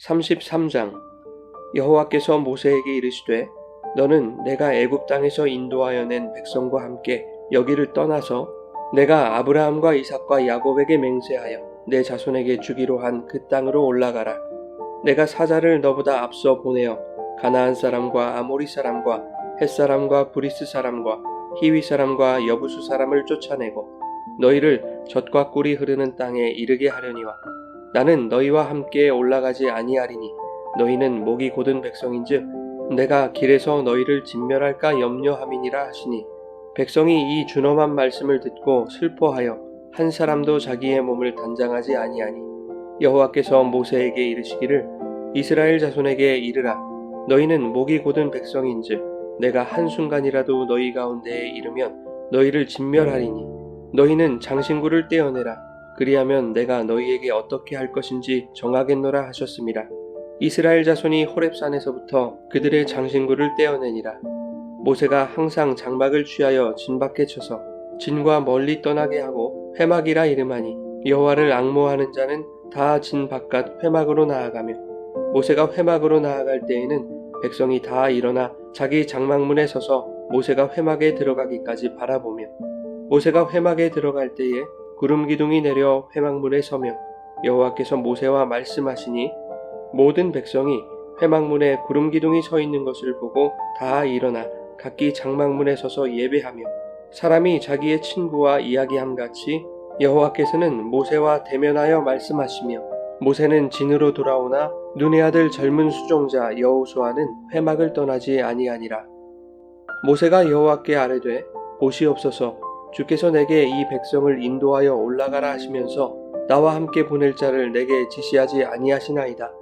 33장. 여호와께서 모세에게 이르시되 너는 내가 애굽 땅에서 인도하여 낸 백성과 함께 여기를 떠나서 내가 아브라함과 이삭과 야곱에게 맹세하여 내 자손에게 주기로 한 그 땅으로 올라가라. 내가 사자를 너보다 앞서 보내어 가나안 사람과 아모리 사람과 헷 사람과 브리스 사람과 히위 사람과 여부수 사람을 쫓아내고 너희를 젖과 꿀이 흐르는 땅에 이르게 하려니와 나는 너희와 함께 올라가지 아니하리니 너희는 목이 곧은 백성인즉 내가 길에서 너희를 진멸할까 염려함이니라 하시니 백성이 이 준엄한 말씀을 듣고 슬퍼하여 한 사람도 자기의 몸을 단장하지 아니하니 여호와께서 모세에게 이르시기를 이스라엘 자손에게 이르라. 너희는 목이 곧은 백성인즉 내가 한순간이라도 너희 가운데에 이르면 너희를 진멸하리니 너희는 장신구를 떼어내라. 그리하면 내가 너희에게 어떻게 할 것인지 정하겠노라 하셨습니다. 이스라엘 자손이 호렙산에서부터 그들의 장신구를 떼어내니라. 모세가 항상 장막을 취하여 진 밖에 쳐서 진과 멀리 떠나게 하고 회막이라 이름하니 여호와를 앙모하는 자는 다 진 바깥 회막으로 나아가며 모세가 회막으로 나아갈 때에는 백성이 다 일어나 자기 장막문에 서서 모세가 회막에 들어가기까지 바라보며 모세가 회막에 들어갈 때에 구름 기둥이 내려 회막문에 서며 여호와께서 모세와 말씀하시니 모든 백성이 회막문에 구름 기둥이 서 있는 것을 보고 다 일어나 각기 장막문에 서서 예배하며 사람이 자기의 친구와 이야기함같이 여호와께서는 모세와 대면하여 말씀하시며 모세는 진으로 돌아오나 눈의 아들 젊은 수종자 여호수아는 회막을 떠나지 아니하니라. 모세가 여호와께 아뢰되 보시옵소서 주께서 내게 이 백성을 인도하여 올라가라 하시면서 나와 함께 보낼 자를 내게 지시하지 아니하시나이다.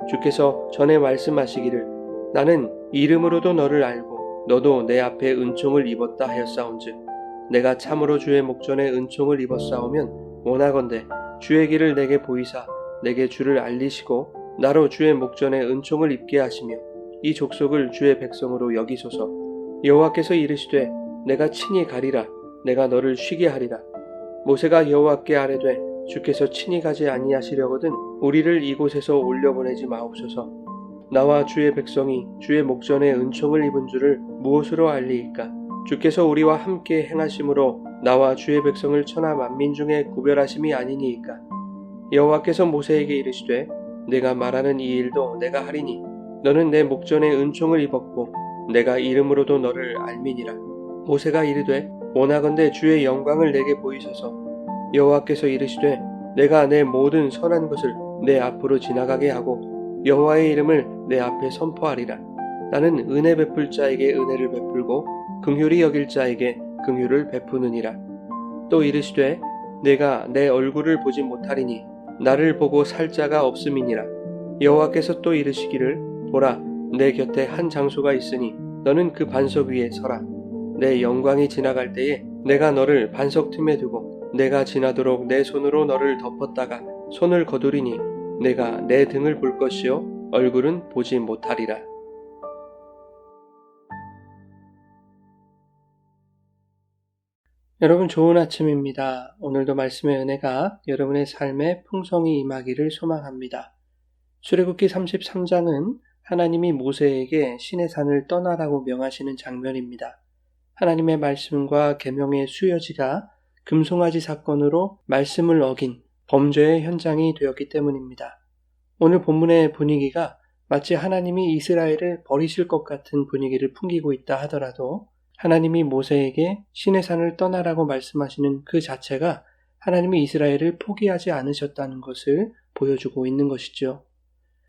주께서 전에 말씀하시기를 나는 이름으로도 너를 알고 너도 내 앞에 은총을 입었다 하였사온즉 내가 참으로 주의 목전에 은총을 입었사오면 원하건대 주의 길을 내게 보이사 내게 주를 알리시고 나로 주의 목전에 은총을 입게 하시며 이 족속을 주의 백성으로 여기소서. 여호와께서 이르시되 내가 친히 가리라. 내가 너를 쉬게 하리라. 모세가 여호와께 아뢰되 주께서 친히 가지 아니하시려거든 우리를 이곳에서 올려보내지 마옵소서. 나와 주의 백성이 주의 목전에 은총을 입은 줄을 무엇으로 알리이까? 주께서 우리와 함께 행하심으로 나와 주의 백성을 천하 만민 중에 구별하심이 아니니이까? 여호와께서 모세에게 이르시되 내가 말하는 이 일도 내가 하리니 너는 내 목전에 은총을 입었고 내가 이름으로도 너를 알미니라. 모세가 이르되 원하건대 주의 영광을 내게 보이소서. 여호와께서 이르시되 내가 내 모든 선한 것을 내 앞으로 지나가게 하고 여호와의 이름을 내 앞에 선포하리라. 나는 은혜 베풀 자에게 은혜를 베풀고 긍휼히 여길 자에게 긍휼을 베푸느니라. 또 이르시되 내가 내 얼굴을 보지 못하리니 나를 보고 살 자가 없음이니라. 여호와께서 또 이르시기를 보라 내 곁에 한 장소가 있으니 너는 그 반석 위에 서라. 내 영광이 지나갈 때에 내가 너를 반석 틈에 두고 내가 지나도록 내 손으로 너를 덮었다가 손을 거두리니 내가 내 등을 볼 것이요 얼굴은 보지 못하리라. 여러분 좋은 아침입니다. 오늘도 말씀의 은혜가 여러분의 삶에 풍성히 임하기를 소망합니다. 출애굽기 33장은 하나님이 모세에게 시내산을 떠나라고 명하시는 장면입니다. 하나님의 말씀과 계명의 수여지가 금송아지 사건으로 말씀을 어긴 범죄의 현장이 되었기 때문입니다. 오늘 본문의 분위기가 마치 하나님이 이스라엘을 버리실 것 같은 분위기를 풍기고 있다 하더라도 하나님이 모세에게 시내산을 떠나라고 말씀하시는 그 자체가 하나님이 이스라엘을 포기하지 않으셨다는 것을 보여주고 있는 것이죠.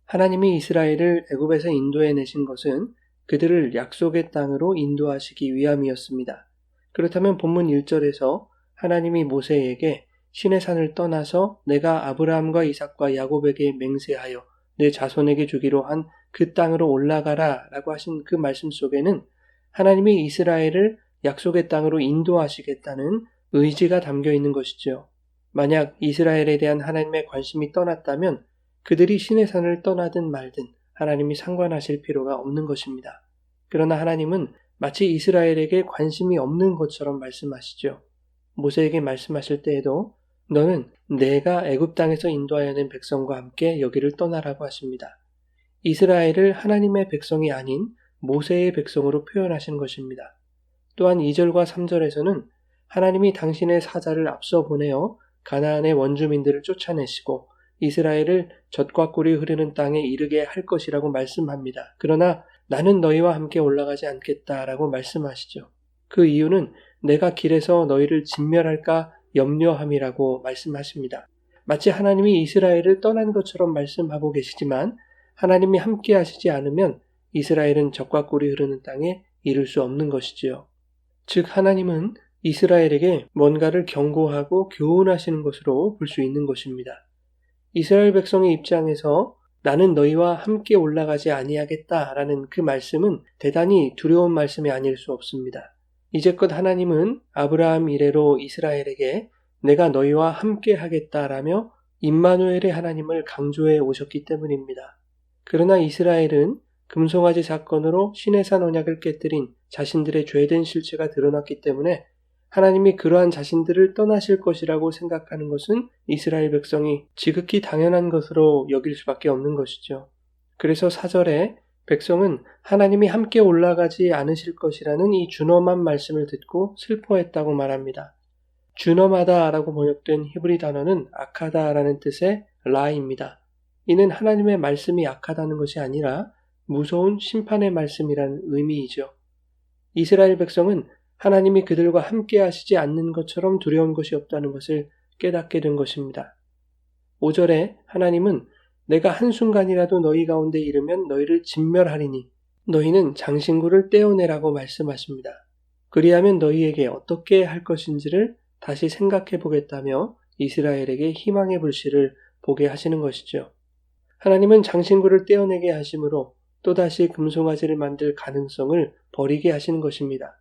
하나님이 이스라엘을 애굽에서 인도해내신 것은 그들을 약속의 땅으로 인도하시기 위함이었습니다. 그렇다면 본문 1절에서 하나님이 모세에게 시내산을 떠나서 내가 아브라함과 이삭과 야곱에게 맹세하여 내 자손에게 주기로 한 그 땅으로 올라가라 라고 하신 그 말씀 속에는 하나님이 이스라엘을 약속의 땅으로 인도하시겠다는 의지가 담겨 있는 것이죠. 만약 이스라엘에 대한 하나님의 관심이 떠났다면 그들이 시내산을 떠나든 말든 하나님이 상관하실 필요가 없는 것입니다. 그러나 하나님은 마치 이스라엘에게 관심이 없는 것처럼 말씀하시죠. 모세에게 말씀하실 때에도 너는 내가 애굽 땅에서 인도하여 낸 백성과 함께 여기를 떠나라고 하십니다. 이스라엘을 하나님의 백성이 아닌 모세의 백성으로 표현하신 것입니다. 또한 2절과 3절에서는 하나님이 당신의 사자를 앞서 보내어 가나안의 원주민들을 쫓아내시고 이스라엘을 젖과 꿀이 흐르는 땅에 이르게 할 것이라고 말씀합니다. 그러나 나는 너희와 함께 올라가지 않겠다라고 말씀하시죠. 그 이유는 내가 길에서 너희를 진멸할까 염려함이라고 말씀하십니다. 마치 하나님이 이스라엘을 떠난 것처럼 말씀하고 계시지만 하나님이 함께 하시지 않으면 이스라엘은 젖과 꿀이 흐르는 땅에 이를 수 없는 것이지요. 즉 하나님은 이스라엘에게 뭔가를 경고하고 교훈하시는 것으로 볼 수 있는 것입니다. 이스라엘 백성의 입장에서 나는 너희와 함께 올라가지 아니하겠다라는 그 말씀은 대단히 두려운 말씀이 아닐 수 없습니다. 이제껏 하나님은 아브라함 이래로 이스라엘에게 내가 너희와 함께 하겠다라며 임마누엘의 하나님을 강조해 오셨기 때문입니다. 그러나 이스라엘은 금송아지 사건으로 시내산 언약을 깨뜨린 자신들의 죄된 실체가 드러났기 때문에 하나님이 그러한 자신들을 떠나실 것이라고 생각하는 것은 이스라엘 백성이 지극히 당연한 것으로 여길 수밖에 없는 것이죠. 그래서 4절에 백성은 하나님이 함께 올라가지 않으실 것이라는 이 준엄한 말씀을 듣고 슬퍼했다고 말합니다. 준엄하다라고 번역된 히브리 단어는 아카다라는 뜻의 라입니다. 이는 하나님의 말씀이 악하다는 것이 아니라 무서운 심판의 말씀이라는 의미이죠. 이스라엘 백성은 하나님이 그들과 함께 하시지 않는 것처럼 두려운 것이 없다는 것을 깨닫게 된 것입니다. 5절에 하나님은 내가 한순간이라도 너희 가운데 이르면 너희를 진멸하리니 너희는 장신구를 떼어내라고 말씀하십니다. 그리하면 너희에게 어떻게 할 것인지를 다시 생각해 보겠다며 이스라엘에게 희망의 불씨를 보게 하시는 것이죠. 하나님은 장신구를 떼어내게 하심으로 또다시 금송아지를 만들 가능성을 버리게 하시는 것입니다.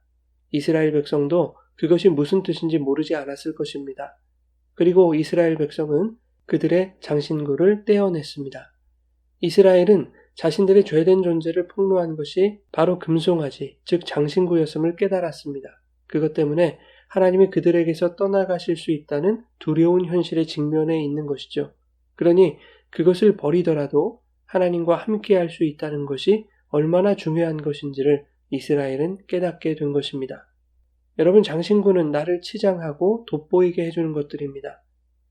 이스라엘 백성도 그것이 무슨 뜻인지 모르지 않았을 것입니다. 그리고 이스라엘 백성은 그들의 장신구를 떼어냈습니다. 이스라엘은 자신들의 죄된 존재를 폭로한 것이 바로 금송아지, 즉 장신구였음을 깨달았습니다. 그것 때문에 하나님이 그들에게서 떠나가실 수 있다는 두려운 현실에 직면해 있는 것이죠. 그러니 그것을 버리더라도 하나님과 함께 할 수 있다는 것이 얼마나 중요한 것인지를 이스라엘은 깨닫게 된 것입니다. 여러분, 장신구는 나를 치장하고 돋보이게 해주는 것들입니다.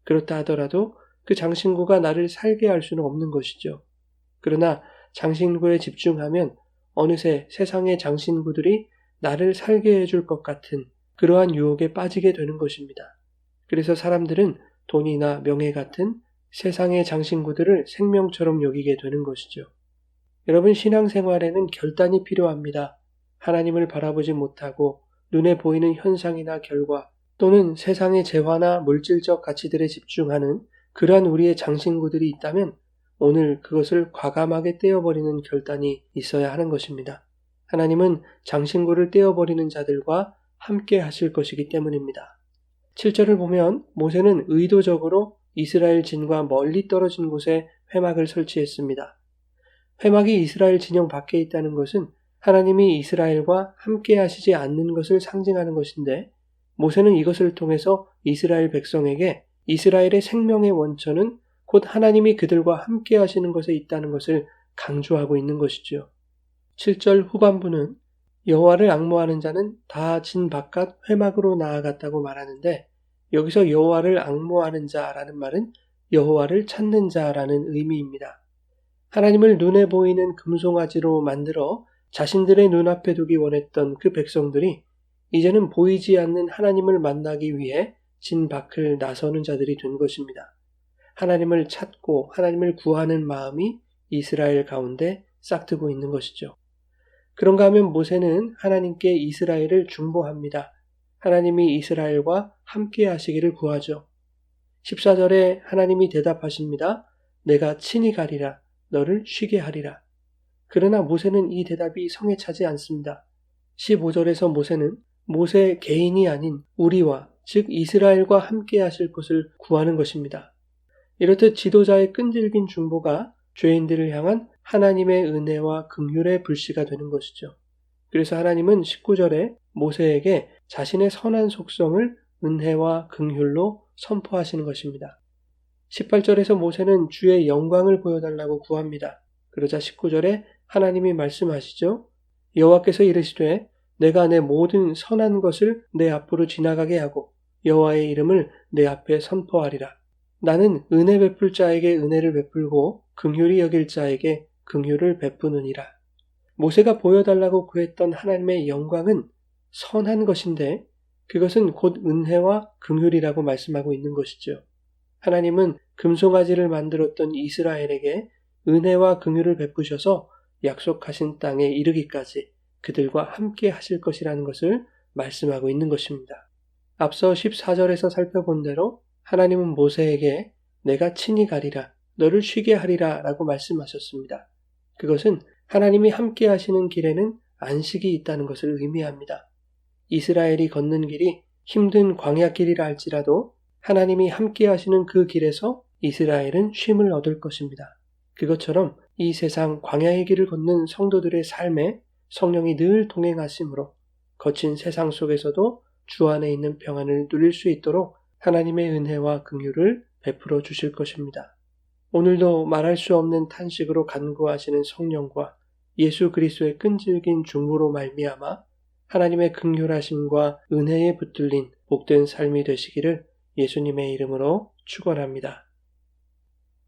그렇다 하더라도 그 장신구가 나를 살게 할 수는 없는 것이죠. 그러나 장신구에 집중하면 어느새 세상의 장신구들이 나를 살게 해줄 것 같은 그러한 유혹에 빠지게 되는 것입니다. 그래서 사람들은 돈이나 명예 같은 세상의 장신구들을 생명처럼 여기게 되는 것이죠. 여러분, 신앙생활에는 결단이 필요합니다. 하나님을 바라보지 못하고 눈에 보이는 현상이나 결과 또는 세상의 재화나 물질적 가치들에 집중하는 그러한 우리의 장신구들이 있다면 오늘 그것을 과감하게 떼어버리는 결단이 있어야 하는 것입니다. 하나님은 장신구를 떼어버리는 자들과 함께 하실 것이기 때문입니다. 7절을 보면 모세는 의도적으로 이스라엘 진과 멀리 떨어진 곳에 회막을 설치했습니다. 회막이 이스라엘 진영 밖에 있다는 것은 하나님이 이스라엘과 함께 하시지 않는 것을 상징하는 것인데 모세는 이것을 통해서 이스라엘 백성에게 이스라엘의 생명의 원천은 곧 하나님이 그들과 함께 하시는 것에 있다는 것을 강조하고 있는 것이죠. 7절 후반부는 여호와를 앙모하는 자는 다 진 바깥 회막으로 나아갔다고 말하는데 여기서 여호와를 앙모하는 자라는 말은 여호와를 찾는 자라는 의미입니다. 하나님을 눈에 보이는 금송아지로 만들어 자신들의 눈앞에 두기 원했던 그 백성들이 이제는 보이지 않는 하나님을 만나기 위해 진 밖을 나서는 자들이 된 것입니다. 하나님을 찾고 하나님을 구하는 마음이 이스라엘 가운데 싹트고 있는 것이죠. 그런가 하면 모세는 하나님께 이스라엘을 중보합니다. 하나님이 이스라엘과 함께 하시기를 구하죠. 14절에 하나님이 대답하십니다. 내가 친히 가리라. 너를 쉬게 하리라. 그러나 모세는 이 대답이 성에 차지 않습니다. 15절에서 모세는 모세 개인이 아닌 우리와 즉 이스라엘과 함께 하실 것을 구하는 것입니다. 이렇듯 지도자의 끈질긴 중보가 죄인들을 향한 하나님의 은혜와 긍휼의 불씨가 되는 것이죠. 그래서 하나님은 19절에 모세에게 자신의 선한 속성을 은혜와 긍휼로 선포하시는 것입니다. 18절에서 모세는 주의 영광을 보여달라고 구합니다. 그러자 19절에 하나님이 말씀하시죠. 여호와께서 이르시되 내가 내 모든 선한 것을 내 앞으로 지나가게 하고 여호와의 이름을 내 앞에 선포하리라. 나는 은혜 베풀 자에게 은혜를 베풀고 긍휼히 여길 자에게 긍휼을 베푸느니라. 모세가 보여달라고 구했던 하나님의 영광은 선한 것인데 그것은 곧 은혜와 긍휼이라고 말씀하고 있는 것이죠. 하나님은 금송아지를 만들었던 이스라엘에게 은혜와 긍휼을 베푸셔서 약속하신 땅에 이르기까지 그들과 함께 하실 것이라는 것을 말씀하고 있는 것입니다. 앞서 14절에서 살펴본 대로 하나님은 모세에게 내가 친히 가리라, 너를 쉬게 하리라 라고 말씀하셨습니다. 그것은 하나님이 함께 하시는 길에는 안식이 있다는 것을 의미합니다. 이스라엘이 걷는 길이 힘든 광야길이라 할지라도 하나님이 함께 하시는 그 길에서 이스라엘은 쉼을 얻을 것입니다. 그것처럼 이 세상 광야의 길을 걷는 성도들의 삶에 성령이 늘 동행하심으로 거친 세상 속에서도 주 안에 있는 평안을 누릴 수 있도록 하나님의 은혜와 긍휼을 베풀어 주실 것입니다. 오늘도 말할 수 없는 탄식으로 간구하시는 성령과 예수 그리스도의 끈질긴 중보로 말미암아 하나님의 긍휼하심과 은혜에 붙들린 복된 삶이 되시기를 예수님의 이름으로 축원합니다.